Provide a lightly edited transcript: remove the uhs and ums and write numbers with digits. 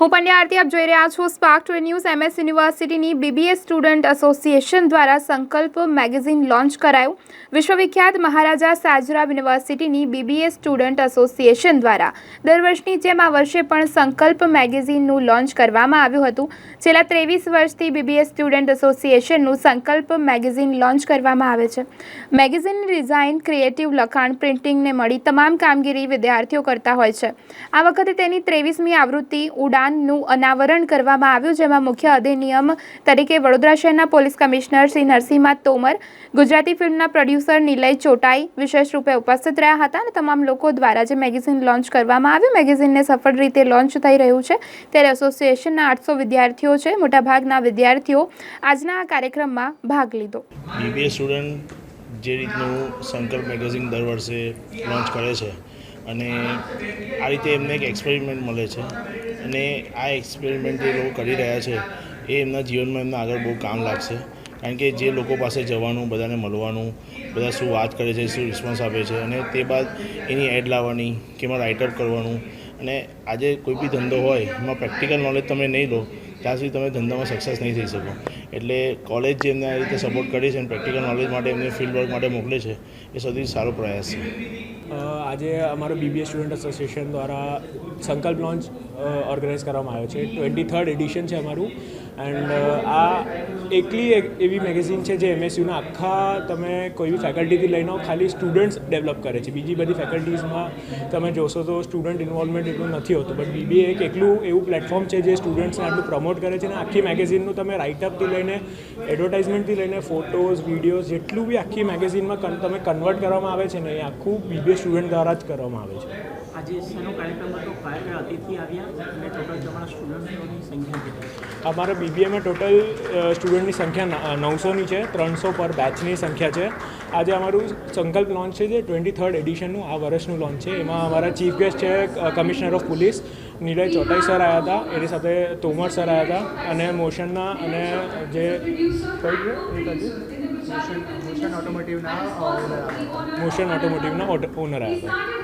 હું પંડ્યા આરતી આપ જોઈ રહ્યા છો સ્પાર્ક ટુડે ન્યૂઝ. MS યુનિવર્સિટીની BBA સ્ટુડન્ટ એસોસિએશન દ્વારા સંકલ્પ મેગેઝિન લોન્ચ કરાયું. વિશ્વવિખ્યાત મહારાજા સાજરામ યુનિવર્સિટીની BBA સ્ટુડન્ટ એસોસિએશન દ્વારા દર વર્ષની જેમ આ વર્ષે પણ સંકલ્પ મેગેઝિનનું લોન્ચ કરવામાં આવ્યું હતું. છેલ્લા 23 વર્ષથી BBA સ્ટુડન્ટ એસોસિએશનનું સંકલ્પ મેગેઝિન લોન્ચ કરવામાં આવે છે. મેગેઝિનની ડિઝાઇન, ક્રિએટિવ લખાણ, પ્રિન્ટિંગને મળી તમામ કામગીરી વિદ્યાર્થીઓ કરતા હોય છે. આ વખતે તેની 23મી આવૃત્તિ ઉડાનનું અનાવરણ કરવામાં આવ્યું, જેમાં મુખ્ય અધિનિયમ તરીકે વડોદરા શહેરના પોલીસ કમિશનર શ્રી નરસિંહ તોમર, ગુજરાતી ફિલ્મના પ્રોડ્યુસર નિલય ચોટાઈ વિશેષ રૂપે ઉપસ્થિત રહ્યા હતા અને તમામ લોકો દ્વારા જે મેગેઝિન લોન્ચ કરવામાં આવ્યું. મેગેઝિનને સફળ રીતે લોન્ચ થઈ રહ્યું છે ત્યારે એસોસિએશનના 800 વિદ્યાર્થીઓ છે. મોટાભાગના વિદ્યાર્થીઓ આજના આ કાર્યક્રમમાં ભાગ લીધો. BBA સ્ટુડન્ટ જે રીતનું સંકલ્પ મેગેઝિન દર વર્ષે લોન્ચ કરે છે અને આ રીતે એમને એક એક્સપેરિમેન્ટ મળે છે અને આ એક્સપેરિમેન્ટ જે લોકો કરી રહ્યા છે એ એમના જીવનમાં એમને આગળ બહુ કામ લાગશે. કારણ કે જે લોકો પાસે જવાનું, બધાને મળવાનું, બધા શું વાત કરે છે, શું રિસ્પોન્સ આપે છે અને તે બાદ એની એડ લાવવાની કે એમાં રાઇટઅપ કરવાનું. અને આજે કોઈ બી ધંધો હોય એમાં પ્રેક્ટિકલ નોલેજ તમે નહીં લો ત્યાં સુધી તમે ધંધામાં સક્સેસ નહીં થઈ શકો. એટલે કોલેજ જે એમને આ રીતે સપોર્ટ કરી છે અને પ્રેક્ટિકલ નોલેજ માટે એમને ફિલ્ડ વર્ક માટે મોકલે છે એ સૌથી સારો પ્રયાસ છે. આજે અમારો BBA સ્ટુડન્ટ એસોસિએશન દ્વારા સંકલ્પ લોન્ચ ઓર્ગેનાઇઝ કરવામાં આવ્યો છે. 23rd એડિશન છે અમારું. એન્ડ આ એકલી એવી મેગેઝિન છે જે MSUના આખા તમે કોઈ બી ફેકલ્ટીથી લઈને ખાલી સ્ટુડન્ટ્સ ડેવલપ કરે છે. બીજી બધી ફેકલ્ટીઝમાં તમે જોશો તો સ્ટુડન્ટ ઇન્વોલ્વમેન્ટ એટલું નથી હોતું, બટ BBA એક એકલું એવું પ્લેટફોર્મ છે જે સ્ટુડન્ટ્સને આટલું પ્રમોટ કરે છે. અને આખી મેગેઝિનનું તમે રાઇટઅપથી લઈને એડવર્ટાઇઝમેન્ટથી લઈને ફોટોઝ, વિડીયોઝ જેટલું બી આખી મેગેઝિનમાં તમે કન્વર્ટ કરવામાં આવે છે ને એ આખું BBA સ્ટુડન્ટ દ્વારા જ કરવામાં આવે છે. આજે શેનો કાર્યક્રમ હતો? કયા અતિથિ આવ્યા અને ટોટલ તમારા સ્ટુડન્ટોની સંખ્યા કેટલી? અમારા BBAમાં ટોટલ સ્ટુડન્ટની સંખ્યા 900ની છે. 300 પર બેચની સંખ્યા છે. આજે અમારું સંકલ્પ લોન્ચ છે જે 23rd એડિશનનું આ વર્ષનું લોન્ચ છે. એમાં અમારા ચીફ ગેસ્ટ છે commissioner of police Nilay Chotai sir આવ્યા હતા, એની સાથે તોમર સર આવ્યા હતા અને મોશનના અને જે મોશન ઓટોમોટિવના ઓનર આવ્યા હતા.